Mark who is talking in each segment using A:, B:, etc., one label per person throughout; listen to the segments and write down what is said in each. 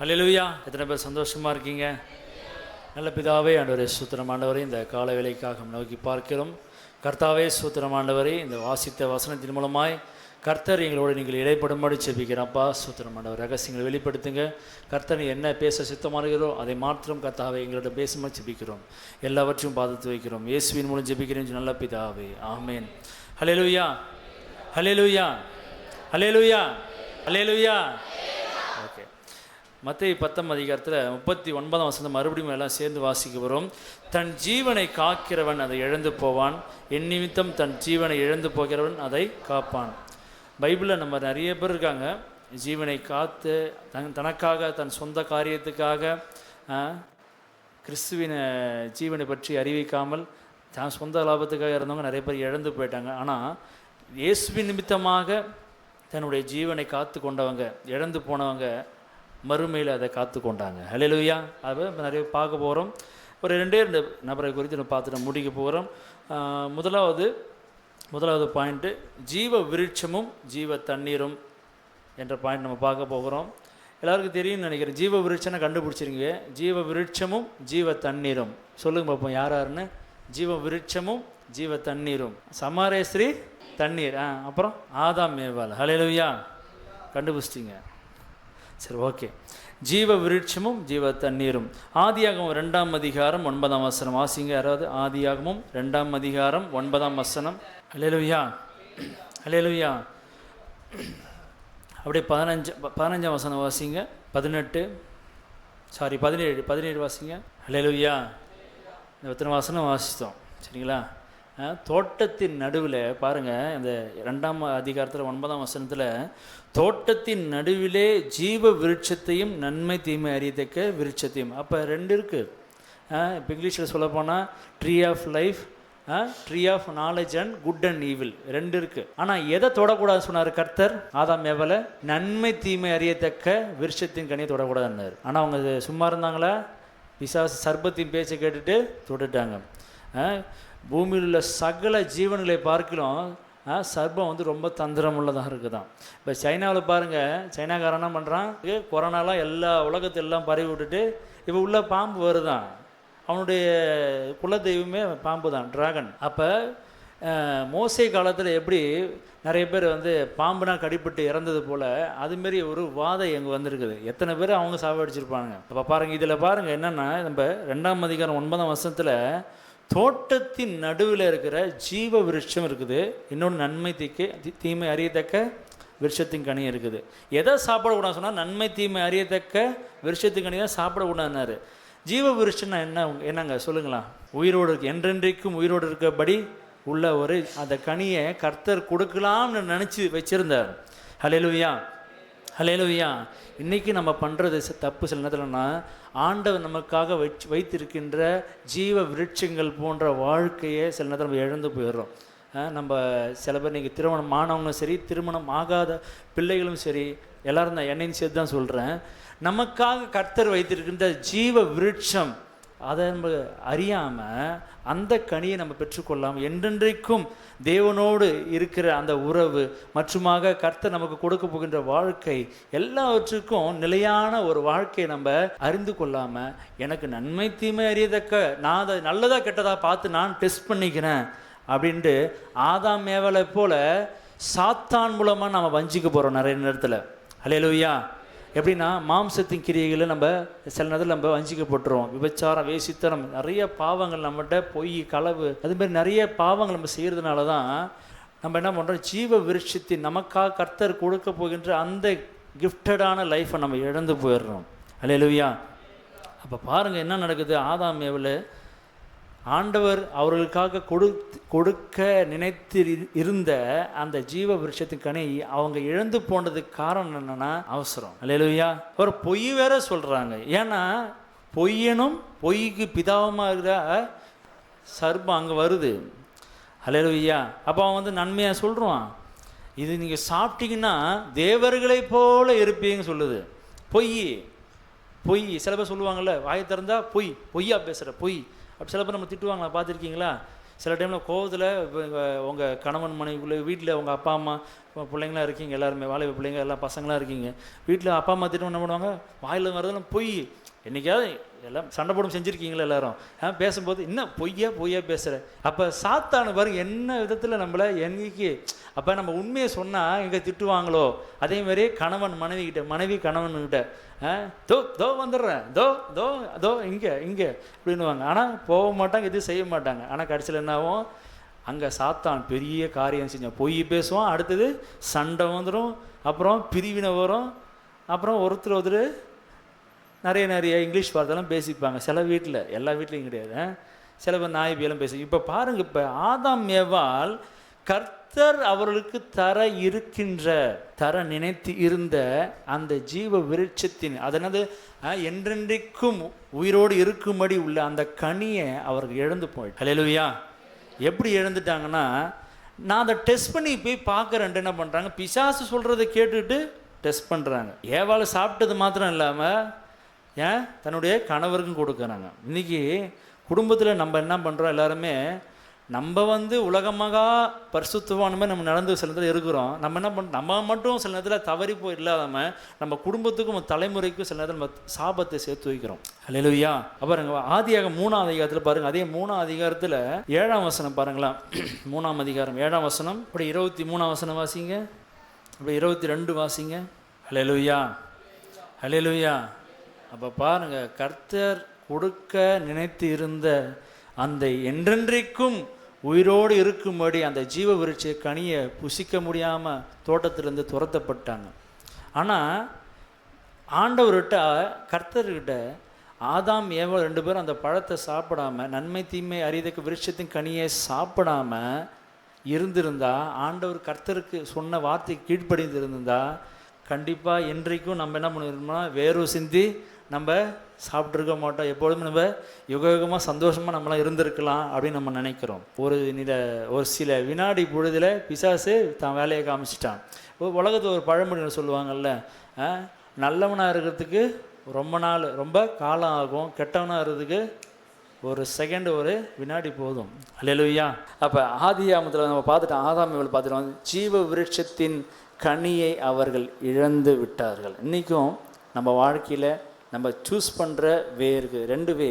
A: ஹல்லேலூயா. எத்தனை பேர் சந்தோஷமாக இருக்கீங்க? நல்ல பிதாவே ஆண்டவரே, ஸ்தோத்திரம் ஆண்டவரே, இந்த கால வேளைக்காக நோக்கி பார்க்கிறோம். கர்த்தாவே ஸ்தோத்திரம் ஆண்டவரே, இந்த வாசித்த வசனத்தின் மூலமாய் கர்த்தர் எங்களோடு நீங்கள் இடைப்படும்படி செபிக்கிறப்பா. ஸ்தோத்திரம் ஆண்டவர், ரகசியங்களை வெளிப்படுத்துங்க. கர்த்தர் என்ன பேச சித்தமாகிறோ அதை மாத்திரம் கர்த்தாவே எங்களோட பேசும்படி செபிக்கிறோம். எல்லாவற்றையும் பாதத்து வைக்கிறோம். இயேசுவின் மூலம் ஜெபிக்கிறேன் நல்ல பிதாவே, ஆமேன். ஹல்லேலூயா, ஹல்லேலூயா, ஹல்லேலூயா, ஹல்லேலூயா. ஓகே, மத்தேயு 10 அதிகாரத்தில் 39 வசனம் மறுபடியும் எல்லாம் சேர்ந்து வாசிக்க வரும். தன் ஜீவனை காக்கிறவன் அதை இழந்து போவான், என் நிமித்தம் தன் ஜீவனை இழந்து போகிறவன் அதை காப்பான். பைபிளில் நம்ம நிறைய பேர் இருக்காங்க, ஜீவனை காத்து தனக்காக தன் சொந்த காரியத்துக்காக கிறிஸ்துவின் ஜீவனை பற்றி அறிவிக்காமல் தான் சொந்த லாபத்துக்காக இருந்தவங்க நிறைய பேர் இழந்து போயிட்டாங்க. ஆனால் இயேசுவின் நிமித்தமாக தன்னுடைய ஜீவனை காத்து கொண்டவங்க, இழந்து போனவங்க மறுமையில் அதை காத்து கொண்டாங்க. ஹல்லேலூயா. அதை நிறைய பார்க்க போகிறோம். ஒரு ரெண்டு நபரை குறித்து நம்ம பார்த்துட்டு முடிக்க போகிறோம். முதலாவது பாயிண்ட்டு, ஜீவ விருட்சமும் ஜீவ தண்ணீரும் என்ற பாயிண்ட் நம்ம பார்க்க போகிறோம். எல்லாருக்கும் தெரியும்னு நினைக்கிறேன். ஜீவ விருட்சனை கண்டுபிடிச்சிருங்க. ஜீவ விருட்சமும் ஜீவ தண்ணீரும் சொல்லுங்க பார்ப்போம் யார் யாருன்னு. ஜீவ விருட்சமும் ஜீவ தண்ணீரும். சமாரேஸ்ரீ தண்ணீர், அப்புறம் ஆதாம் ஏவாள். ஹல்லேலூயா, கண்டுபிடிச்சிட்டிங்க. சரி, ஓகே. ஜீவ விருட்சமும் ஜீவ தண்ணீரும். ஆதியாகமம் 2 அதிகாரம் 9 வசனம் வாசிங்க யாராவது. ஆதியாகமம் 2 அதிகாரம் 9 வசனம். ஹல்லேலூயா, ஹல்லேலூயா. அப்படியே 15 வசனம் வாசிங்க. 17 வாசிங்க. ஹல்லேலூயா. இந்த எத்தனை வசனம் வாசித்தோம் சரிங்களா? தோட்டத்தின் நடுவில் பாருங்கள், இந்த 2 அதிகாரத்தில் 9 வசனத்தில் தோட்டத்தின் நடுவிலே ஜீவ விருட்சத்தையும் நன்மை தீமை அறியத்தக்க விருட்சத்தையும். அப்போ 2 இருக்குது. இப்போ இங்கிலீஷில் சொல்ல போனால் tree of life, tree of knowledge and good and evil 2 இருக்குது. ஆனால் எதை தொடக்கூடாதுன்னு சொன்னார் கர்த்தர் ஆதாம் ஏவாளை? நன்மை தீமை அறியத்தக்க விருட்சத்தின் கனியை தொடக்கூடாதுன்னாரு. ஆனால் அவங்க சும்மா இருந்தாங்களா? பிசாசு சர்பத்தின் பேச்சை கேட்டுட்டு தொட்டுட்டாங்க. பூமியில் உள்ள சகல ஜீவன்களை பார்க்கலாம் சர்பம் ரொம்ப தந்திரம் உள்ளதாக இருக்குதான். இப்போ சைனாவில் பாருங்கள், சைனாக்காரன் என்ன பண்ணுறான், கொரோனாலாம் எல்லா உலகத்திலெல்லாம் பரவி விட்டுட்டு இப்போ உள்ள பாம்பு வருதான். அவனுடைய குலதெய்வமே பாம்பு தான், டிராகன். அப்போ மோசே காலத்தில் எப்படி நிறைய பேர் பாம்புனா கடிப்பட்டு இறந்தது போல் அதுமாரி ஒரு வாதம் எங்கே வந்திருக்குது. எத்தனை பேர் அவங்க சாவடிச்சிருப்பாங்க. அப்போ பாருங்கள், இதில் பாருங்கள் என்னென்னா, நம்ம 2 அதிகாரம் 9 வசனத்தில் தோட்டத்தின் நடுவில் இருக்கிற ஜீவ விருட்சம் இருக்குது, இன்னொன்று நன்மை தீமை அறியத்தக்க விருட்சத்தின் கனி இருக்குது. எதை சாப்பிடக்கூடாது சொன்னால் நன்மை தீமை அறியத்தக்க விருட்சத்தின் கனி தான் சாப்பிடக்கூடாதுன்னாரு. ஜீவ விருட்சம்னா என்னங்க சொல்லுங்களா? உயிரோடு இருக்கு, என்றென்றைக்கும் உயிரோடு இருக்கபடி உள்ள அந்த கனியை கர்த்தர் கொடுக்கலாம்னு நினச்சி வச்சுருந்தார். ஹல்லேலூயா, ஹல்லேலூயா. இன்றைக்கி நம்ம பண்ணுறது தப்பு சில நேரத்தில்னா, ஆண்டவர் நமக்காக வைத்திருக்கின்ற ஜீவ விருட்சங்கள் போன்ற வாழ்க்கையை சில நேரத்தில் நம்ம இழந்து போயிடுறோம். நம்ம சில பேர் நீங்கள் திருமணம் ஆனவங்களும் சரி, திருமணம் ஆகாத பிள்ளைகளும் சரி, எல்லோரும் தான் என்னையும் சேர்த்து தான் சொல்கிறேன். நமக்காக கர்த்தர் வைத்திருக்கின்ற ஜீவ விருட்சம் அதை நம்ம அறியாமல் அந்த கனியை நம்ம பெற்றுக்கொள்ளாமல் என்றென்றைக்கும் தேவனோடு இருக்கிற அந்த உறவு மற்றுமாக கர்த்தர் நமக்கு கொடுக்க போகின்ற வாழ்க்கை எல்லாவற்றுக்கும் நிலையான ஒரு வாழ்க்கையை நம்ம அறிந்து கொள்ளாமல், எனக்கு நன்மை தீமை அறியத்தக்க, நான் அதை நல்லதாக கெட்டதாக பார்த்து நான் டெஸ்ட் பண்ணிக்கிறேன் அப்படின்ட்டு ஆதாம் ஏவாளை போல சாத்தான் மூலமாக நம்ம வஞ்சிக்க போகிறோம் நிறைய நேரத்தில். ஹல்லேலூயா. எப்படின்னா, மாம்சத்தின் கிரியைகளை நம்ம சில நேரத்தில் நம்ம வஞ்சிக்கப்பட்டுருவோம். விபச்சாரம், வேசித்தனம், நிறைய பாவங்கள் நம்மகிட்ட, பொய், களவு, அதுமாரி நிறைய பாவங்கள் நம்ம செய்கிறதுனால தான் நம்ம என்ன பண்ணுறோம், ஜீவ விருட்சத்தின் நமக்காக கர்த்தர் கொடுக்க போகின்ற அந்த கிஃப்டடான லைஃப்பை நம்ம இழந்து போயிடுறோம். ஹல்லேலூயா. அப்போ பாருங்கள் என்ன நடக்குது. ஆதாம் ஏவாள் ஆண்டவர் அவர்களுக்காக கொடுக்க நினைத்து இருந்த அந்த ஜீவ விருட்சத்தின் கனி அவங்க இழந்து போனதுக்கு காரணம் என்னன்னா அவசரம். ஹல்லேலூயா. ஒரு பொய் வேற சொல்கிறாங்க. ஏன்னா பொய்யனும் பொய்க்கு பிதாவமாக இருக்கிற சர்பம் அங்கே வருது. ஹல்லேலூயா. அப்போ அவன் நன்மையாக சொல்கிறான், இது நீங்கள் சாப்பிட்டீங்கன்னா தேவர்களை போல இருப்பீங்கன்னு சொல்லுது. பொய் சில பேர் சொல்லுவாங்கள்ல, வாயை திறந்தா பொய்யா பேசுகிற பொய் அப்படி சில பேர் நம்ம திட்டுவாங்களா, பார்த்துருக்கீங்களா? சில டைமில் கோவத்தில் உங்கள் கணவன் மனைவிக்குள்ளே வீட்டில் உங்கள் அப்பா அம்மா பிள்ளைங்களாம் இருக்கீங்க, எல்லாருமே வாலிப பிள்ளைங்க எல்லாம் பசங்களாம் இருக்கீங்க. வீட்டில் அப்பா அம்மா திட்டம் என்ன பண்ணுவாங்க, வாயில் வரதெல்லாம் பொய். என்றைக்காவது எல்லாம் சண்டை போடும் செஞ்சுருக்கீங்களா எல்லாரும்? பேசும்போது இன்னும் பொய்யா பேசுகிற. அப்போ சாத்தானு பாருங்க என்ன விதத்தில் நம்மளை என்னைக்கு அப்போ நம்ம உண்மையை சொன்னால் எங்கே திட்டுவாங்களோ, அதேமாதிரி கணவன் மனைவிக்கிட்ட, மனைவி கணவன்கிட்ட தோ வந்துடுறேன், தோ இங்கே அப்படின்னுவாங்க. ஆனால் போக மாட்டாங்க, எதுவும் செய்ய மாட்டாங்க. ஆனால் கடைசியில் என்னாகும், அங்கே சாத்தான் பெரிய காரியம் செஞ்சான். பொய் பேசுவான், அடுத்தது சண்டை வந்துடும், அப்புறம் பிரிவினை வரும், அப்புறம் ஒருத்தர் நிறைய இங்கிலீஷ் வார்த்தைலாம் பேசிப்பாங்க. சில வீட்டில், எல்லா வீட்லேயும் கிடையாது, சில பேர் நாய் பேலாம் பேசி. இப்போ பாருங்கள், இப்போ ஆதாம் ஏவாள் கர்த்தர் அவர்களுக்கு தர நினைத்து இருந்த அந்த ஜீவ விருட்சத்தின், அதனது என்றென்றைக்கும் உயிரோடு இருக்கும்படி உள்ள அந்த கனியை அவர்கள் இழந்து போயிட்டு. ஹல்லேலூயா. எப்படி இழந்துட்டாங்கன்னா, நான் அதை டெஸ்ட் பண்ணி போய் பார்க்குறேன்ட்டு என்ன பண்ணுறாங்க, பிசாசு சொல்கிறத கேட்டுட்டு டெஸ்ட் பண்ணுறாங்க. ஏவாள் சாப்பிட்டது மாத்திரம் இல்லாமல் தன்னுடைய கணவருக்கும் கொடுக்குறாங்க. இன்றைக்கி குடும்பத்தில் நம்ம என்ன பண்ணுறோம், எல்லாருமே நம்ம உலகமாக பரிசுத்தவான மாதிரி நம்ம நடந்து சில நேரத்தில் இருக்கிறோம். நம்ம என்ன பண்ணுறோம், நம்ம மட்டும் சில நேரத்தில் தவறி போய் இல்லாமல் நம்ம குடும்பத்துக்கும் தலைமுறைக்கும் சில நேரத்தில் நம்ம சாபத்தை சேர்த்து வைக்கிறோம். ஹல்லேலூயா. பாருங்க, ஆதியாகமம் 3ஆம் அதிகாரத்தில் பாருங்கள், அதே 3ஆம் அதிகாரத்தில் 7ஆம் வசனம் பாருங்களா. 3ஆம் அதிகாரம் 7ஆம் வசனம், இப்படி 23ஆம் வசனம் வாசிங்க, இப்படி 22 வாசிங்க. ஹல்லேலூயா, ஹல்லேலூயா. அப்போ பாருங்கள், கர்த்தர் கொடுக்க நினைத்து இருந்த அந்த என்றென்றைக்கும் உயிரோடு இருக்கும்படி அந்த ஜீவ விருட்ச கனியை புசிக்க முடியாமல் தோட்டத்திலேருந்து துரத்தப்பட்டாங்க. ஆனால் ஆண்டவர்கிட்ட, கர்த்தர்கிட்ட ஆதாம் ஏவாள் 2 பேரும் அந்த பழத்தை சாப்பிடாமல், நன்மை தீமை அறியத்தக்க விருட்சத்தின் கனியை சாப்பிடாமல் இருந்திருந்தா, ஆண்டவர் கர்த்தருக்கு சொன்ன வார்த்தை கீழ்ப்படிந்திருந்தா, கண்டிப்பாக இன்றைக்கும் நம்ம என்ன பண்ணிருந்தோம்னா, வேறு சிந்தி நம்ம சாப்பிட்ருக்க மாட்டோம். எப்பொழுதும் நம்ம யுகமாக சந்தோஷமாக நம்மளாம் இருந்திருக்கலாம் அப்படின்னு நம்ம நினைக்கிறோம். ஒரு சில வினாடி பொழுதில் பிசாசு தான் வேலையை காமிச்சிட்டான். உலகத்தில் ஒரு பழமொழி சொல்லுவாங்கள்ல, நல்லவனாக இருக்கிறதுக்கு ரொம்ப காலம் ஆகும், கெட்டவனாக இருக்கிறதுக்கு ஒரு செகண்ட், ஒரு வினாடி போதும். ஹல்லேலூயா. அப்போ ஆதியாகமத்தில் நம்ம பார்த்துட்டோம், ஆதாம் ஏவாள் பார்த்துட்டோம், ஜீவ விருட்சத்தின் கனியை அவர்கள் இழந்து விட்டார்கள். இன்றைக்கும் நம்ம வாழ்க்கையில் நம்ம சூஸ் பண்ணுற வே இருக்குது, 2 வே.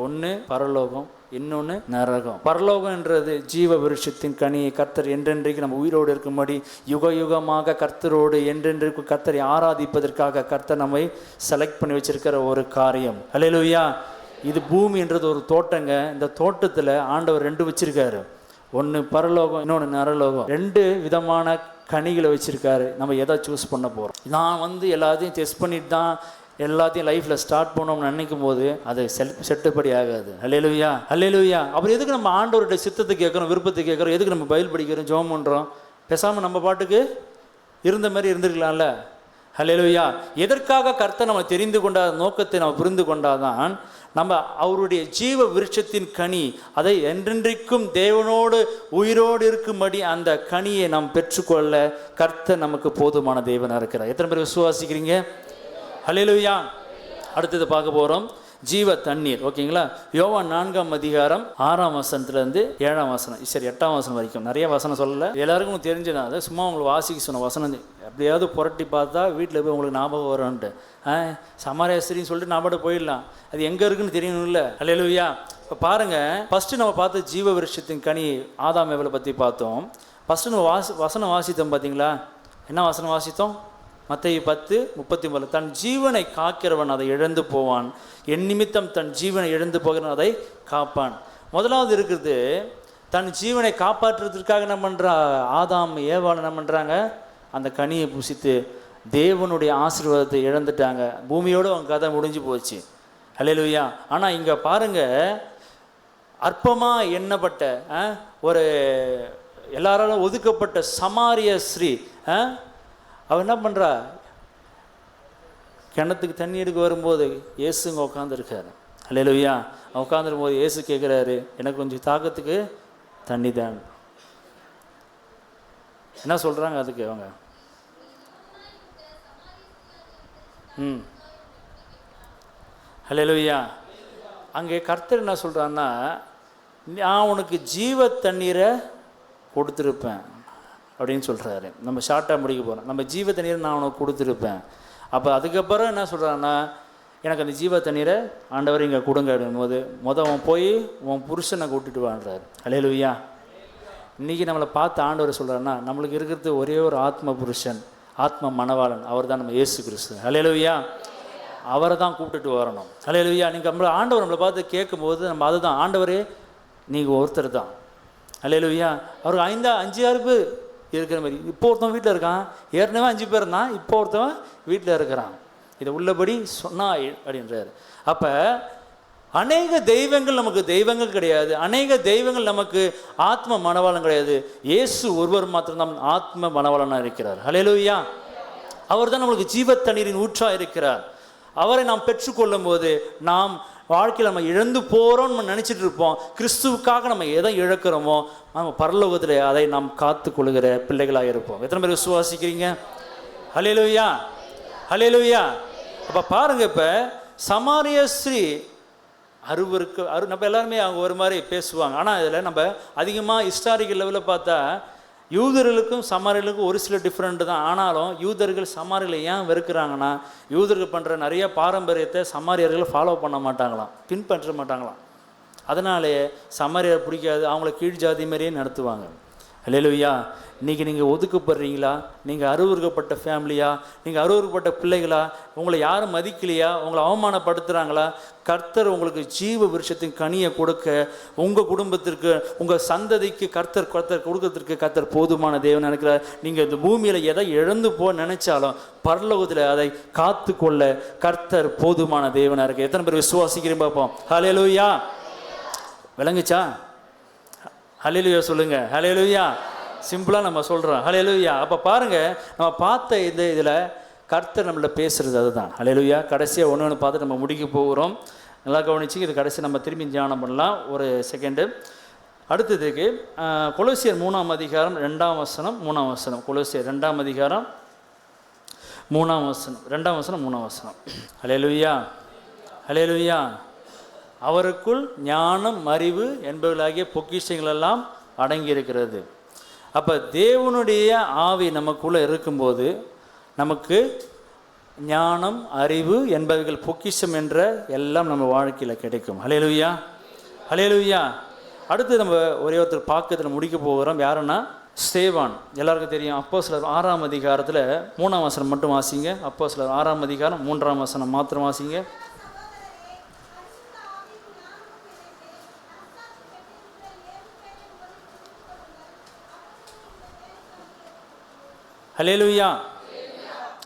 A: ஒன்று பரலோகம், இன்னொன்று நரகம். பரலோகன்றது ஜீவ விருட்சத்தின் கனியை கர்த்தர் என்றென்றைக்கு நம்ம உயிரோடு இருக்கும்படி யுகமாக கர்த்தரோடு என்றென்றைக்கு கர்த்தரை ஆராதிப்பதற்காக கர்த்தர் நம்மை செலக்ட் பண்ணி வச்சிருக்கிற ஒரு காரியம். ஹல்லேலூயா. இது பூமின்றது ஒரு தோட்டங்க. இந்த தோட்டத்தில் ஆண்டவர் 2 வச்சிருக்காரு, ஒன்று பரலோகம், இன்னொன்று நரலோகம். 2 விதமான கனிகளை வச்சுருக்காரு. நம்ம எதை சூஸ் பண்ண போகிறோம்? நான் எல்லாத்தையும் டெஸ்ட் பண்ணிட்டு தான் எல்லாத்தையும் லைஃப்பில் ஸ்டார்ட் பண்ணோம்னு நினைக்கும் போது அது செட்டுப்படி ஆகாது. ஹல்லேலூயா, ஹல்லேலூயா. அப்புறம் எதுக்கு நம்ம ஆண்டவருடைய சித்தத்தை கேட்குறோம், விருப்பத்தை கேட்குறோம்? எதுக்கு நம்ம பைபிள் படிக்கிறோம், ஜெபம் பண்ணுறோம்? பேசாமல் நம்ம பாட்டுக்கு இருந்த மாதிரி இருந்திருக்கலாம்ல. ஹல்லேலூயா. எதற்காக கர்த்தர் நம்ம தெரிந்து கொண்டாத நோக்கத்தை நம்ம புரிந்து கொண்டாதான் நம்ம அவருடைய ஜீவ விருட்சத்தின் கனி, அதை என்றென்றைக்கும் தேவனோடு உயிரோடு இருக்கும்படி அந்த கனியை நாம் பெற்றுக்கொள்ள கர்த்தர் நமக்கு போதுமான தேவனாக இருக்கிறார். எத்தனை பேர் விசுவாசிக்கிறீங்க? ஹல்லேலூயா. அடுத்தது பார்க்க போகிறோம், ஜீவ தண்ணீர். ஓகேங்களா? யோவான் 4ஆம் அதிகாரம் 6ஆம் வசனத்துலேருந்து 7ஆம் வசனம், சரி 8ஆம் வசனம் வரைக்கும். நிறைய வசனம் சொல்லலை, எல்லாருக்கும் தெரிஞ்சுதான். அதை சும்மா உங்களுக்கு வாசிக்க சொன்ன வசனம் எப்படியாவது புரட்டி பார்த்தா வீட்டில் போய் உங்களுக்கு ஞாபகம் வரும்ன்ட்டு. சமாரியாஸ்திரின்னு சொல்லிட்டு நான் பாட்டு போயிடலாம், அது எங்கே இருக்குன்னு தெரியணும் இல்லை? ஹல்லேலூயா. இப்போ பாருங்கள், ஃபஸ்ட்டு நம்ம பார்த்து ஜீவ விருட்சத்தின் கனி ஆதாம் ஏவாளை பற்றி பார்த்தோம். ஃபஸ்ட்டு நம்ம வசனம் வாசித்தோம் பார்த்தீங்களா? என்ன வசனம் வாசித்தோம்? மத்தேயு 10:33. தன் ஜீவனை காக்கிறவன் அதை இழந்து போவான், என் நிமித்தம் தன் ஜீவனை இழந்து போகிறவன் அதை காப்பான். முதலாவது இருக்கிறது, தன் ஜீவனை காப்பாற்றுறதுக்காக என்ன பண்ணுறா ஆதாம் ஏவாள் என்ன பண்ணுறாங்க, அந்த கனியை புசித்து தேவனுடைய ஆசீர்வாதத்தை இழந்துட்டாங்க. பூமியோடு அவங்க கதை முடிஞ்சு போச்சு. ஹல்லேலூயா. ஆனால் இங்கே பாருங்கள், அற்பமாக எண்ணப்பட்ட ஒரு எல்லாராலும் ஒதுக்கப்பட்ட சமாரிய ஸ்ரீ அவன் என்ன பண்ணுறா, கிணத்துக்கு தண்ணி எடுக்க வரும்போது இயேசுங்க உட்காந்துருக்காரு. ஹல்லேலூயா. அவன் உட்காந்துருக்கும் போது இயேசு கேட்குறாரு, எனக்கு கொஞ்சம் தாக்கத்துக்கு தண்ணி தான். என்ன சொல்கிறாங்க அதுக்கு அவங்க? ஹல்லேலூயா. அங்கே கர்த்தர் என்ன சொல்கிறான்னா, நான் உனக்கு ஜீவ தண்ணீரை கொடுத்துருப்பேன் அப்படின்னு சொல்கிறாரு. நம்ம ஷார்ட்டாக முடிக்க போகிறோம். நம்ம ஜீவ தண்ணீரை நான் உனக்கு கொடுத்துருப்பேன். அப்போ அதுக்கப்புறம் என்ன சொல்கிறான்னா, எனக்கு அந்த ஜீவ தண்ணீரை ஆண்டவர் இங்கே கொடுங்க அப்படின்போது அவன் போய் உன் புருஷனை கூட்டிட்டு வான்றாரு. அல்லேலூயா. இன்றைக்கி நம்மளை பார்த்து ஆண்டவர் சொல்கிறாருன்னா, நம்மளுக்கு இருக்கிறது ஒரே ஒரு ஆத்ம புருஷன், ஆத்ம மணவாளன், அவர் தான் நம்ம இயேசு கிறிஸ்து. அல்லேலூயா. அவரை தான் கூப்பிட்டுட்டு வரணும். அல்லேலூயா. நீங்கள் நம்மளை ஆண்டவர் நம்மளை பார்த்து கேட்கும்போது நம்ம அதுதான், ஆண்டவரே நீங்கள் ஒருத்தர் தான். அல்லேலூயா. அவருக்கு 5-6 பேர் இருக்கிற மாதிரி. இப்போ ஒருத்தவன் வீட்டில் இருக்கான், ஏற்கனவே 5 பேர் இருந்தான், இப்போ ஒருத்தவன் வீட்டில் இருக்கிறான். இதை உள்ளபடி சொன்னாய் அப்படின்றார். அப்போ அநேக தெய்வங்கள் நமக்கு தெய்வங்கள் கிடையாது, அநேக தெய்வங்கள் நமக்கு ஆத்ம மணவாளன் கிடையாது. இயேசு ஒருவர் மாத்திரம்தான் ஆத்ம மணவாளனாக இருக்கிறார். அல்லேலூயா. அவர் தான் நம்மளுக்கு ஜீவ தண்ணீரின் ஊற்றாக இருக்கிறார். அவரை நாம் பெற்றுக்கொள்ளும் போது நாம் வாழ்க்கையில் நம்ம இழந்து போகிறோம்னு நம்ம நினச்சிட்டு இருப்போம். கிறிஸ்துவுக்காக நம்ம எதை இழக்கிறோமோ நம்ம பரலோகத்தில் அதை நாம் காத்து கொள்கிற பிள்ளைகளாக இருப்போம். எத்தனை பேர் விசுவாசிக்கிறீங்க? அல்லேலூயா, அல்லேலூயா. அப்போ பாருங்கள், இப்போ சமாரிய ஸ்ரீ அருவருக்கு நம்ம எல்லாருமே அவங்க ஒரு மாதிரி பேசுவாங்க. ஆனால் இதில் நம்ம அதிகமாக ஹிஸ்டாரிக்கல் லெவலில் பார்த்தா யூதர்களுக்கும் சமாரியர்களுக்கும் ஒரு சில டிஃப்ரெண்ட்டு தான். ஆனாலும் யூதர்கள் சமாரியர்களை ஏன் வெறுக்கிறாங்கன்னா, யூதர்கள் பண்ணுற நிறைய பாரம்பரியத்தை சமாரியர்கள் ஃபாலோ பண்ண மாட்டாங்களாம், பின்பற்ற மாட்டாங்களாம். அதனாலே சமாரியர் பிடிக்காது, அவங்கள கீழ் ஜாதி மாதிரியே நடத்துவாங்க. அல்லேலூயா. இன்றைக்கி நீங்கள் ஒதுக்கப்படுறீங்களா? நீங்கள் அருவருக்கப்பட்ட ஃபேமிலியா? நீங்கள் அருவருக்கப்பட்ட பிள்ளைகளா? உங்களை யாரும் மதிக்கலையா? உங்களை அவமானப்படுத்துகிறாங்களா? கர்த்தர் உங்களுக்கு ஜீவ விருட்சத்தின் கனியை கொடுக்க, உங்கள் குடும்பத்திற்கு, உங்கள் சந்ததிக்கு கர்த்தர் கொடுக்கறதுக்கு கர்த்தர் போதுமான தேவன் நினைக்கிறார். நீங்கள் இந்த பூமியில் எதை இழந்து போக நினைச்சாலும் பரலோகத்தில் அதை காத்து கொள்ள கர்த்தர் போதுமான தேவனாக இருக்கு. எத்தனை பேர் விசுவாசிக்கிறீங்க பார்ப்போம். ஹல்லேலூயா. விளங்குச்சா? ஹல்லேலூயா சொல்லுங்க. ஹல்லேலூயா. சிம்பிளாக நம்ம சொல்கிறோம். ஹல்லேலூயா. அப்போ பாருங்கள், நம்ம பார்த்த இதில் கர்த்தர் நம்மள பேசுகிறது அதுதான். ஹல்லேலூயா. கடைசியாக ஒன்று பார்த்து நம்ம முடிக்க போகிறோம். நல்லா கவனிச்சு இது கடைசி நம்ம திரும்பி தியானம் பண்ணலாம். ஒரு செகண்டு. அடுத்ததுக்கு கொலோசியர் 3ஆம் அதிகாரம் 2ஆம் வசனம் 3ஆம் வசனம். கொலோசியர் 2ஆம் அதிகாரம் 3ஆம் வசனம் 2ஆம் வசனம் 3ஆம் வசனம். ஹல்லேலூயா, ஹல்லேலூயா. அவருக்குள் ஞானம் அறிவு என்பவர்களாகிய பொக்கிஷங்கள் எல்லாம் அடங்கியிருக்கிறது. அப்போ தேவனுடைய ஆவி நமக்குள்ளே இருக்கும்போது நமக்கு ஞானம் அறிவு என்பவைகள் பொக்கிஷம் என்ற எல்லாம் நம்ம வாழ்க்கையில் கிடைக்கும். ஹல்லேலூயா, ஹல்லேலூயா. அடுத்து நம்ம ஒரே ஒருத்தர் பார்க்கறதுல முடிக்க போகிறோம். யாருன்னா ஸ்தேவான். எல்லாருக்கும் தெரியும். அப்போஸ்தலர் 6ஆம் அதிகாரத்தில் 3ஆம் வசனம் மட்டும் வாசிங்க. அப்போஸ்தலர் 6ஆம் அதிகாரம் 3ஆம் வசனம் மாத்திரம் வாசிங்க. ஹல்லேலூயா.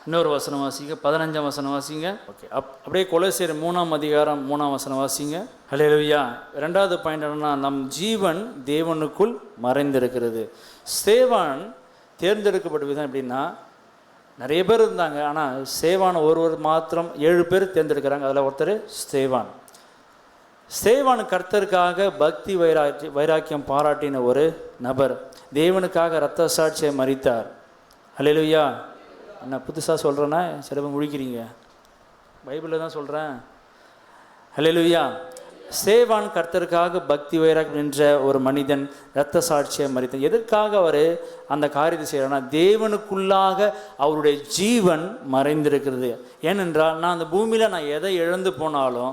A: இன்னொரு வசனம் வாசிங்க. 15ஆம் வசனம் வாசிங்க. ஓகே. அப்படியே கொலோசியர் 3ஆம் அதிகாரம் 3ஆம் வசனம் வாசிங்க. ஹல்லேலூயா. 2வது பாயிண்ட் என்னன்னா, நம் ஜீவன் தேவனுக்குள் மறைந்திருக்கிறது. ஸ்தேவான் தேர்ந்தெடுக்கப்பட்ட விதம் எப்படின்னா, நிறைய பேர் இருந்தாங்க, ஆனால் ஸ்தேவான் ஒருவர் மாத்திரம் 7 பேர் தேர்ந்தெடுக்கிறாங்க. அதில் ஒருத்தர் ஸ்தேவான். ஸ்தேவான் கர்த்தருக்காக பக்தி வைராக்கியம் பாராட்டின ஒரு நபர். தேவனுக்காக இரத்த சாட்சியை மரித்தார். ஹல்லேலூயா. நான் புதுசாக சொல்கிறேன்னா சிலப்போ முழிக்கிறீங்க, பைபிளில் தான் சொல்கிறேன். ஹல்லேலூயா. ஸ்தேவான் கர்த்தருக்காக பக்தி வைராக்கியம் என்ற ஒரு மனிதன் இரத்த சாட்சியை மரித்தார். எதற்காக அவர் அந்த காரியத்தை செய்கிறார்னா, தேவனுக்குள்ளாக அவருடைய ஜீவன் மறைந்திருக்கிறது. ஏனென்றால் நான் அந்த பூமியில் நான் எதை இழந்து போனாலும்,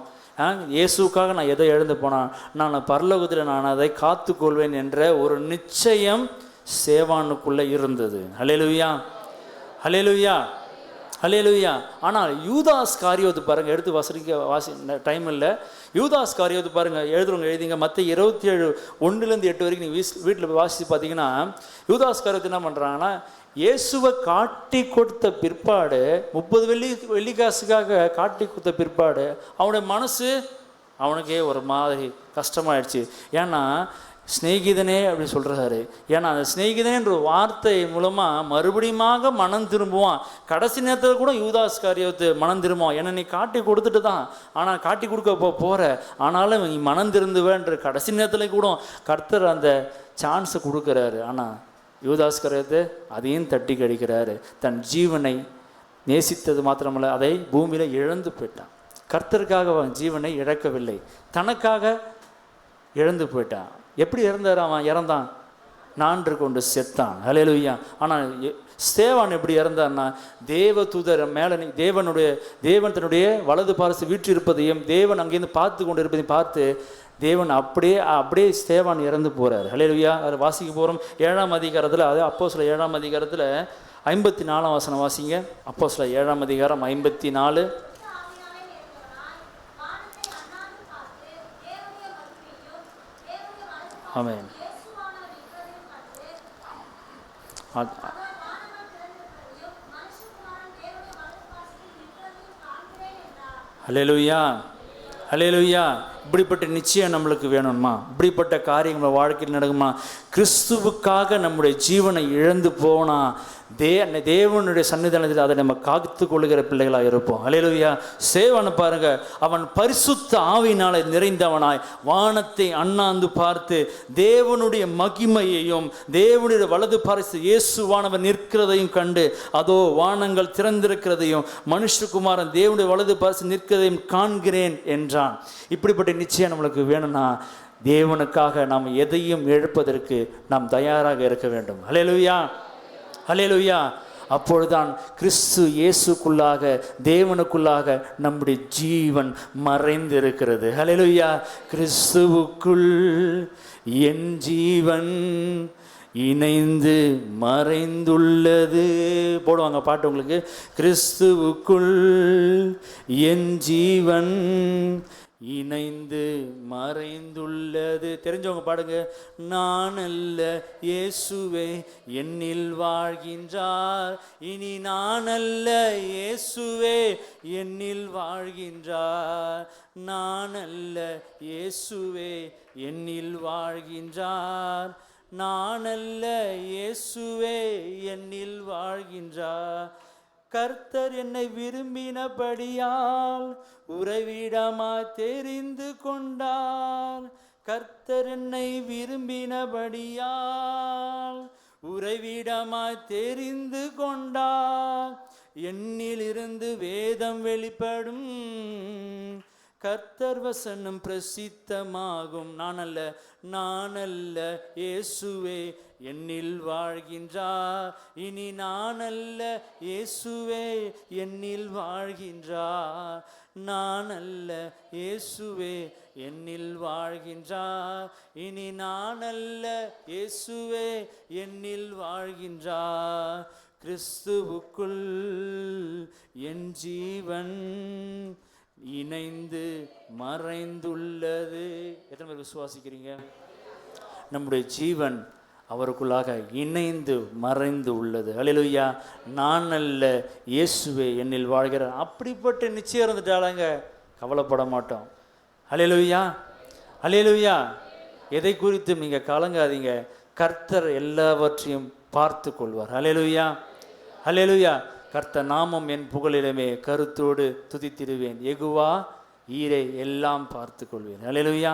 A: இயேசுக்காக நான் எதை இழந்து போனால் நான் பரலோகத்தில் நான் அதை காத்துக்கொள்வேன் என்ற ஒரு நிச்சயம் சேவானுக்குள்ளே இருந்தது. ஹல்லேலூயா, ஹல்லேலூயா, ஹல்லேலூயா. ஆனால் யூதாஸ் காரியோத்து பாருங்கள், எடுத்து வாசி டைம் இல்லை. யூதாஸ் காரியோத்து பாருங்கள், எழுதுறவங்க எழுதிங்க. மற்ற 27 1-8 வரைக்கும் நீங்கள் வீட்டில் வாசித்து பார்த்தீங்கன்னா, யூதாஸ் காரியோத்து என்ன பண்ணுறாங்கன்னா, இயேசுவை காட்டி கொடுத்த பிற்பாடு 30 வெள்ளிக்காசுக்காக காட்டி கொடுத்த பிற்பாடு அவனுடைய மனசு அவனுக்கே ஒரு மாதிரி கஷ்டமாயிடுச்சு. ஏன்னா ஸ்நேகிதனே அப்படி சொல்கிறாரு. ஏன்னா அந்த ஸ்நேகிதனேன்ற வார்த்தை மூலமாக மறுபடியுமாக மனம் திரும்புவான். கடைசி நேரத்தில் கூட யூதாஸ் காரியோத்து மனம் திரும்புவான். ஏன்னா நீ காட்டி கொடுத்துட்டு தான், ஆனால் காட்டி கொடுக்க போகிற, ஆனாலும் நீ மனம் திருந்துவேன்ற கடைசி நேரத்தில் கூட கர்த்தர் அந்த சான்ஸை கொடுக்குறாரு. ஆனால் யூதாஸ் காரியோத்து அதையும் தட்டி கழிக்கிறாரு. தன் ஜீவனை நேசித்தது மாத்திரமல்ல, அதை பூமியில் இழந்து போயிட்டான். கர்த்தருக்காக அவன் ஜீவனை இழக்கவில்லை, தனக்காக இழந்து போயிட்டான். எப்படி இறந்தார்? அவன் இறந்தான், நான்று கொண்டு செத்தான். ஹல்லேலூயா. ஆனால் ஸ்தேவான் எப்படி இறந்தான்னா, தேவ தூதர் மேலே தேவன் தன்னுடைய வலது பாரசு வீற்றிருப்பதையும் தேவன் அங்கேருந்து பார்த்து கொண்டு இருப்பதையும் பார்த்து தேவன் அப்படியே ஸ்தேவான் இறந்து போகிறார். ஹல்லேலூயா. அதை வாசிக்க போகிறோம் 7ஆம் அதிகாரத்தில். அது அப்போஸ்தலர் 7ஆம் அதிகாரத்தில் 54ஆம் வசனம் வாசிங்க. அப்போஸ்தலர் 7ஆம் அதிகாரம் 54. ஆமென். ஹல்லேலூயா, ஹல்லேலூயா. இப்படிப்பட்ட நிச்சயம் நம்மளுக்கு வேணுமா? இப்படிப்பட்ட காரியங்கள் நம்ம வாழ்க்கையில் நடக்குமா? கிறிஸ்துவுக்காக நம்முடைய ஜீவனை இழந்து போனால் தேவனுடைய சன்னிதானத்தில் அதை நம்ம காத்து கொள்ளுகிற பிள்ளைகளாக இருப்போம். ஹல்லேலூயா. சேவனை பாருங்க, அவன் பரிசுத்த ஆவியினாலே நிறைந்தவனாய் வானத்தை அண்ணாந்து பார்த்து தேவனுடைய மகிமையையும் தேவனுடைய வலது பாரசு இயேசுவானவர் நிற்கிறதையும் கண்டு, அதோ வானங்கள் திறந்திருக்கிறதையும் மனுஷகுமாரன் தேவனுடைய வலது பாரசு நிற்கிறதையும் காண்கிறேன் என்றான். இப்படிப்பட்ட நிச்சயம் நம்மளுக்கு வேணும்னா தேவனுக்காக நாம் எதையும் இழப்பதற்கு நாம் தயாராக இருக்க வேண்டும். ஹல்லேலூயா, ஹல்லேலூயா. அப்பொழுதுதான் கிறிஸ்து இயேசுக்குள்ளாக தேவனுக்குள்ளாக நம்முடைய ஜீவன் மறைந்திருக்கிறது. ஹல்லேலூயா. கிறிஸ்துவுக்குள் என் ஜீவன் இணைந்து மறைந்துள்ளது. போடுவாங்க பாட்டு உங்களுக்கு. கிறிஸ்துவுக்குள் என் ஜீவன் இணைந்து மறைந்துள்ளது. தெரிஞ்சவங்க பாடுங்க. நான் அல்ல இயேசுவே என்னில் வாழ்கின்றார், இனி நான் அல்ல இயேசுவே என்னில் வாழ்கின்றார். நான் அல்ல இயேசுவே என்னில் வாழ்கின்றார், நான் அல்ல இயேசுவே என்னில் வாழ்கின்றார். கர்த்தர் என்னை விரும்பினபடியால் உறைவிடமாய் தெரிந்து கொண்டார். கர்த்தர் என்னை விரும்பினபடியால் உறைவிடமாய் தெரிந்து கொண்டார். என்னிலிருந்து வேதம் வெளிப்படும், கர்த்தர் வசனம் பிரசித்தமாகும். நான் அல்ல இயேசுவே என்னில் வாழ்கின்றார், இனி நான் அல்ல இயேசுவே என்னில் வாழ்கின்றார். நான் அல்ல இயேசுவே என்னில் வாழ்கின்றார், இனி நான் அல்ல இயேசுவே என்னில் வாழ்கின்றார். கிறிஸ்துவுக்குள் என் ஜீவன் இணைந்து மறைந்துள்ளது. எத்தனை பேர் விசுவாசிக்கிறீங்க? நம்முடைய ஜீவன் அவருக்குள்ளாக இணைந்து மறைந்து உள்ளது. ஹல்லேலூயா. நான் அல்ல இயேசுவே என்னில் வாழ்கிறார். அப்படிப்பட்ட நிச்சயம் இருந்துட்டாலங்க கவலைப்பட மாட்டோம். ஹல்லேலூயா, ஹல்லேலூயா. எதை குறித்தும் நீங்கள் கலங்காதீங்க. கர்த்தர் எல்லாவற்றையும் பார்த்து கொள்வார். ஹல்லேலூயா, ஹல்லேலூயா. கர்த்தர் நாமம் என் புகழிடமே கருத்தோடு துதித்திடுவேன், எகுவா ஈரே எல்லாம் பார்த்து கொள்வேன். ஹல்லேலூயா.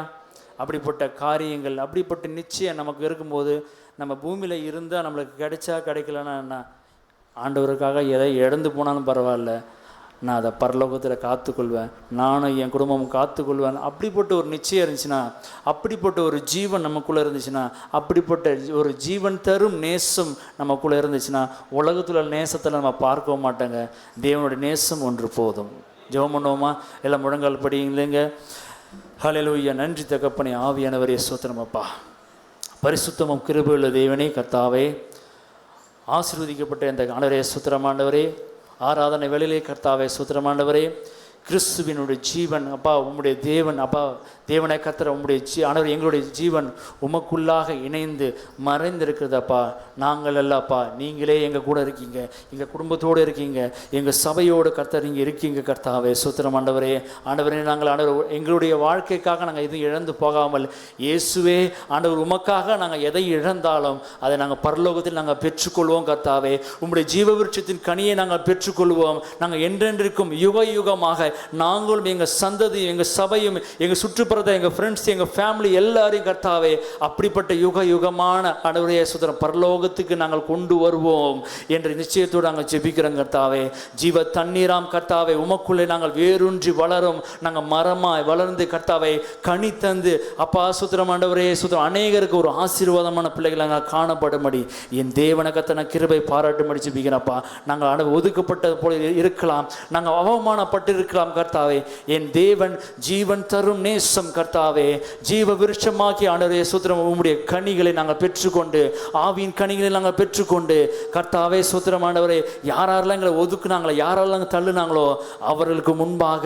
A: அப்படிப்பட்ட காரியங்கள், அப்படிப்பட்ட நிச்சயம் நமக்கு இருக்கும்போது நம்ம பூமியில் இருந்தால் நம்மளுக்கு கிடைச்சா கிடைக்கலன்னா என்ன, ஆண்டவருக்காக எதை இழந்து போனாலும் பரவாயில்ல, நான் அதை பரலோகத்தில் காத்துக்கொள்வேன், நானும் என் குடும்பமும் காத்துக்கொள்வேன். அப்படிப்பட்ட ஒரு நிச்சயம் இருந்துச்சுன்னா, அப்படிப்பட்ட ஒரு ஜீவன் நமக்குள்ளே இருந்துச்சுன்னா, அப்படிப்பட்ட ஒரு ஜீவன் தரும் நேசம் நமக்குள்ளே இருந்துச்சுன்னா, உலகத்தில் நேசத்தில் நம்ம பார்க்கவும் மாட்டோங்க. தேவனுடைய நேசம் ஒன்று போதும். ஜெபம் பண்ணுவோமா? எல்லாம் முழங்கால் படிங்களேங்க. ஹல்லேலூயா. நன்றி தகப்பனே. ஆவியானவரே ஸ்தோத்திரம் அப்பா. பரிசுத்தமும் கிருபையுள்ள தேவனே கர்த்தாவே, ஆசீர்வதிக்கப்பட்ட இந்த ஆண்டவரே ஸ்தோத்திரமாண்டவரே, ஆராதனை வேளையிலே கர்த்தாவே ஸ்தோத்திரமாண்டவரே, கிறிஸ்துவினுடைய ஜீவன் அப்பா, உம்முடைய தேவன் அப்பா, தேவனை கர்த்தர் உம்முடைய ஆண்டவர் எங்களுடைய ஜீவன் உமக்குள்ளாக இணைந்து மறைந்திருக்கிறது அப்பா. நாங்கள் அல்லப்பா, நீங்களே எங்கள் கூட இருக்கீங்க, எங்கள் குடும்பத்தோடு இருக்கீங்க, எங்கள் சபையோடு கர்த்தர் இங்கே இருக்கீங்க கர்த்தாவே ஸ்தோத்திரம் ஆண்டவரே. ஆண்டவரே, நாங்கள் ஆண்டவர் எங்களுடைய வாழ்க்கைக்காக நாங்கள் எதுவும் இழந்து போகாமல், இயேசுவே ஆண்டவர் உமக்காக நாங்கள் எதை இழந்தாலும் அதை நாங்கள் பரலோகத்தில் நாங்கள் பெற்றுக்கொள்வோம் கர்த்தாவே. உம்முடைய ஜீவ விருட்சத்தின் கனியை நாங்கள் பெற்றுக்கொள்வோம். நாங்கள் என்றென்றிருக்கும் யுக யுகமாக நாங்களும் எங்கள் சந்ததியும் எங்கள் சபையும் எங்கள் சுற்றுப்புறத்தை எங்கள் ஃப்ரெண்ட்ஸ் எங்கள் ஃபேமிலி எல்லாரையும் கர்த்தாவே அப்படிப்பட்ட யுக யுகமான ஆண்டவரே சுதரம் பரலோகத்துக்கு நாங்கள் கொண்டு வருவோம் என்ற நிச்சயத்தோடு நாங்கள் ஜெபிக்கிறோம் கர்த்தாவே. ஜீவ தண்ணீராம் கர்த்தாவே, உமக்குள்ளே நாங்கள் வேரூன்றி வளரும், நாங்கள் மரமாய் வளர்ந்து கர்த்தாவே கனி தந்து அப்பா சுத்திரம் ஆண்டவரே சுத்திரம் அநேகருக்கு ஒரு ஆசீர்வாதமான பிள்ளைகள் நாங்கள் காணப்படும்படி என் தேவனை கர்த்தனை கிருபை பாராட்டும்படி ஜெபிக்கிறப்பா. நாங்கள் ஒதுக்கப்பட்டது போல இருக்கலாம், நாங்கள் அவமானப்பட்டு இருக்கலாம் கர்த்தாவே. என் தேவன் ஜீவன் தரும் நேசம் கர்த்தாவே, ஜீவ விருட்சமாக்கி ஆண்டவரே சுத்திரம் உம்முடைய கனிகளை நாங்கள் பெற்றுக்கொண்டு ஆவியின் கனிகளை நாங்கள் பெற்றுக்கொண்டு கர்த்தாவே சுத்திரம் ஆண்டவரே யாரெல்லாம் எங்களை ஒதுக்குனாங்களோ யாரெல்லாம் தள்ளுனாங்களோ அவர்களுக்கு முன்பாக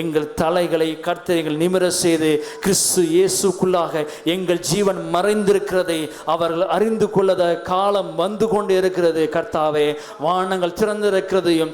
A: எங்கள் தலைகளை கர்த்தர்கள் நிமிர செய்து கிறிஸ்து இயேசுக்குள்ளாக எங்கள் ஜீவன் மறைந்திருக்கிறதை அவர்கள் அறிந்து கொள்ளத காலம் வந்து கொண்டு இருக்கிறது கர்த்தாவே. வானங்கள் திறந்திருக்கிறதையும்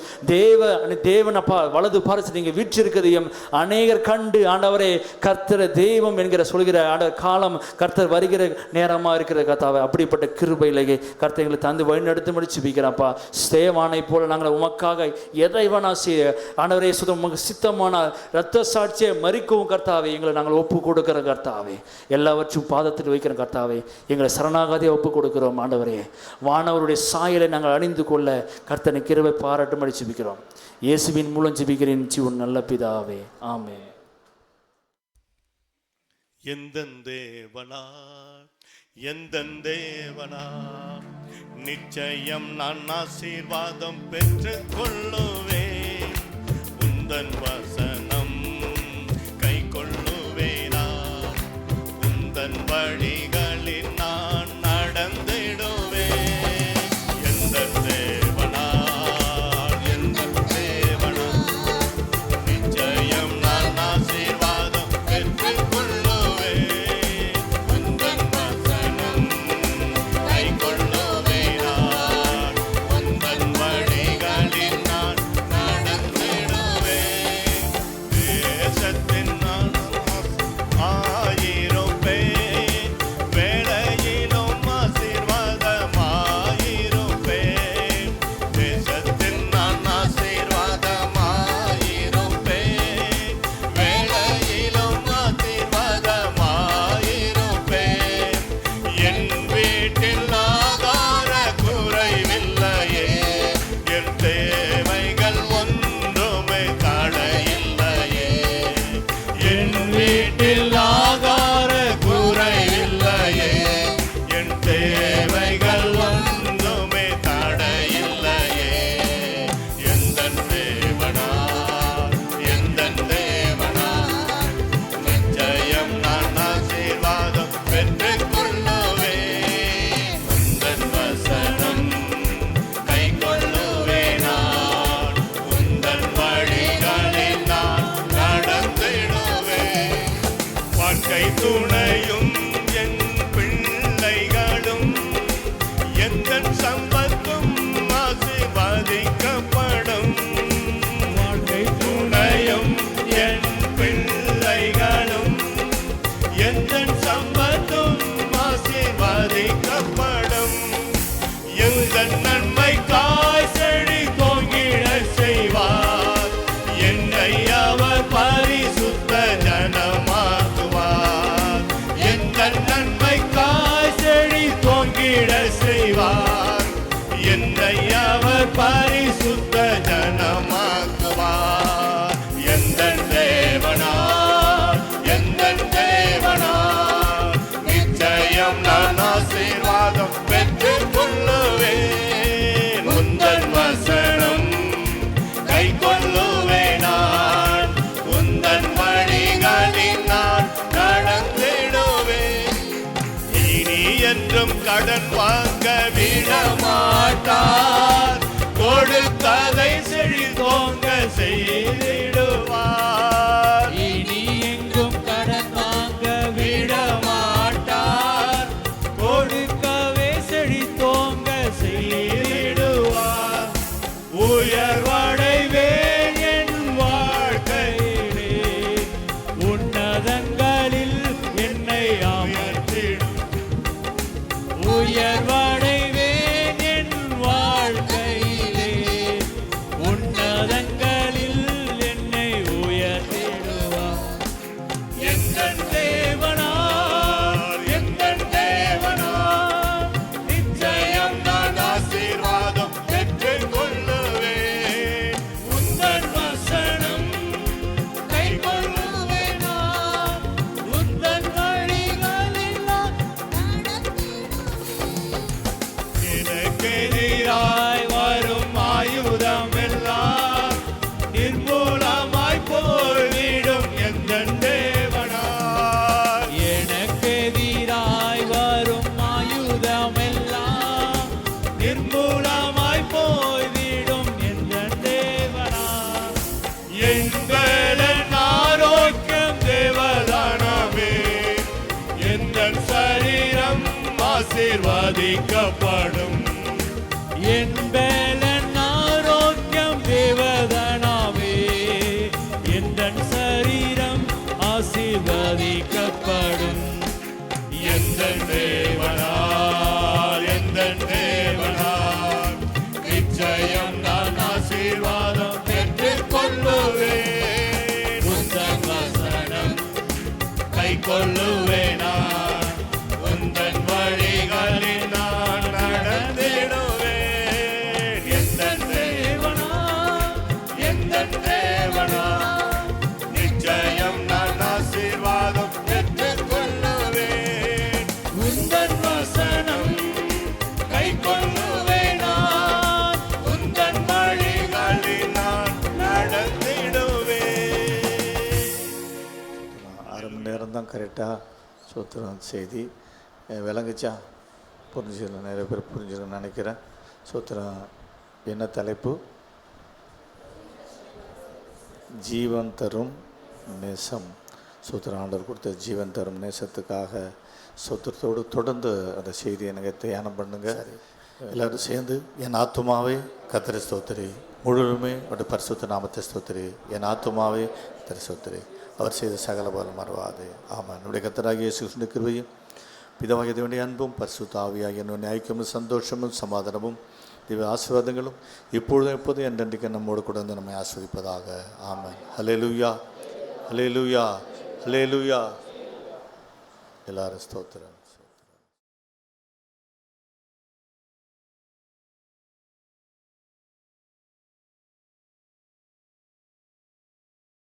A: தேவன் அப்பா வலது பாரசு நீங்கள் வீற்றிருக்கிறதையும் அநேகர் கண்டு ஆண்டவரே கர்த்தர் தெய்வம் என்கிற சொல்கிற காலம் கர்த்தர் வருகிற நேரமாக இருக்கிற கர்த்தாவே. அப்படிப்பட்ட கிருபையிலேயே கர்த்தர்களை தந்து வழிநடத்தி முடிச்சு வைக்கிறப்பா. ஸ்தேவானை போல நாங்கள் உமக்காக எதை வேணா செய்ய ஆண்டவரே சுத்தம் உமக்கு சித்தமான இரத்த சாட்சியை மறிக்கவும் கர்த்தாவே எங்களை நாங்கள் ஒப்பு கொடுக்கிற கர்த்தாவே. எல்லாவற்றும் பாதத்தில் வைக்கிற கர்த்தாவே, எங்களை சரணாகதியை ஒப்பு கொடுக்கிறோம் ஆண்டவரே. வானவருடைய சாயலை நாங்கள் அணிந்து கொள்ள கர்த்தனை கிருபை பாராட்டும் அடி ஜெபிக்கிறோம். இயேசுவின் மூலம் ஜெபிக்கிறேன் ஜீவன் நல்ல பிதாவே, ஆமென்.
B: எந்தன் தேவனா நிச்சயம் நான் ஆசீர்வாதம் பெற்று கொள்ளுவேன். உந்தன் வசனம் கை கொள்ளுவேனா, உந்தன் வழிகளில் நான் நடந்திடுவேன். எந்தன் தேவனா நிச்சயம் நான் ஆசீர்வாதம் பெற்று கொள்ளுவேன். உந்தன் வசனம் கை கொள்ளுவேனா, உந்தன் வழிகளில் நான் நடந்திடுவேன். தேசத்தின் ஆயிரம் பேர் வேளையிலும் ஆசீர்வாதமாயிரும் பேர். தேசத்தின் நான் ஆசீர்வாதமாயிரும் பேர் வேளையிலும் ஆசீர்வாதமாயிரும் பேர். என் வீட்டில் ஆகார குறைவில்லையே, என் தேவைகள் ஒன்றுமே தடையில்லையே. என் வீட்டில் ஆகார குறைவில்லையே, என் தேவைகள் ஒன்றுமே தடையில்லையே. எந்தன் தேவனா நிச்சயம் நான் ஆசீர்வாதம் பெற்றுக் கொள்ளுவேன். உந்தன் வசனம் கை கொள்ளுவேனான், உந்தன் வழிகளில் நான் நடந்திடுவேன். வாழ்க்கை துணையும் என் பிள்ளைகளும் எந்தன் சம்பத்தும் ஆசீர்வதிக்கப்படும். வாழ்க்கை துணையும் என் பிள்ளைகளும் எந்தன் சம்பத்தும் ஆசீர்வதிக்கப்படும். எந்தன் நன்மைக்காய் செடி தோங்கிட செய்வார், என்னை அவர் பரிசுத்த ஜனமாக்குவார். எந்தன் நன்மைக்காய் செடி தோங்கிட செய்வார், என்னை அவர் பரிசுத்த ஜனமாக்குவார். எந்தன் தேவனா நிச்சயம் நான் ஆசீர்வாதம் பெற்றுக் கொள்ளுவேன். உந்தன் வசனம் கை கொள்ளுவேனான், உந்தன் வழிகளில் நான் நடந்திடுவேன். இனி என்றும் கடன் வாங்க விடமாட்டார், கொடுத்ததை செழித்தோங்க செய்திடுவார். இனி எங்கும் கடன் வாங்க விடமாட்டார், கொடுக்கவே செழித்தோங்க செய்திடுவார். உயர்வடைவேன் என் வாழ்க்கையிலே, உன்னதங்களில் என்னை அமர்த்திடும். உயர்வடைவேன் என் வாழ்க்கையிலே, உன்னதங்களில் ஆசீர்வதிக்கப்படும்.
C: என் பலன் ஆரோக்கியம் தேவதனாவே, எந்தன் சரீரம் ஆசீர்வதிக்கப்படும்.
B: எந்த தேவனால், எந்த தேவனால் நிச்சயம் நான் ஆசீர்வாதம் பெற்றுக் கொள்ளுவேன்.
C: உந்தன் வசனம்
B: கை கொள்ளுவேனா, உந்தன் வழிகளில் நான் நடந்திடுவேன். எந்த தேவனா, எந்த தேவனா நிச்சயம் நான் ஆசீர்வாதம் பெற்றுக் கொள்ளுவேன்.
C: உந்தன் வசனம்
B: கை கொள்ளுவேனா, உந்தன் வழிகளில் நான் நடந்திடுவேன்.
D: அரை மணி நேரம் தான் கரெக்டாக சோத்திரம் செய்தி விளங்குச்சா? புரிஞ்சுக்கணும், நிறைய பேர் புரிஞ்சுக்கணும்னு நினைக்கிறேன். சோத்திரம் என்ன தலைப்பு? ஜீவன் தரும் நேசம். சோத்திரம் ஆண்டவர் கொடுத்த ஜீவன் தரும் நேசத்துக்காக சோத்திரத்தோடு தொடர்ந்து அந்த செய்தியை எனக்கு தியானம் பண்ணுங்க. எல்லோரும் சேர்ந்து, என் ஆத்துமாவே கர்த்தரை ஸ்தோத்திரி, முழுவதுமே அவருடைய பரிசுத்த நாமத்தை ஸ்தோத்திரி, என் ஆத்துமாவே கர்த்தரை ஸ்தோத்திரி, அவர் செய்த சகல பலம் மறவாதே. ஆமாம். நம்முடைய கர்த்தராகிய இயேசு கிறிஸ்துவின் கிருபையும் பிதாவாகிய தேவனுடைய அன்பும் பரிசுத்த ஆவியாகிய என்னுடைய ஐக்கியமும் சந்தோஷமும் சமாதானமும் திவ்ய ஆசீர்வாதங்களும் இப்பொழுதும் எப்போதும் என்றென்றைக்கு நம்மோடு கூட வந்து நம்மை ஆஸ்வதிப்பதாக. ஆமென். ஹல்லேலூயா, ஹல்லேலூயா, ஹல்லேலூயா. எல்லாரும் ஸ்தோத்திரம்.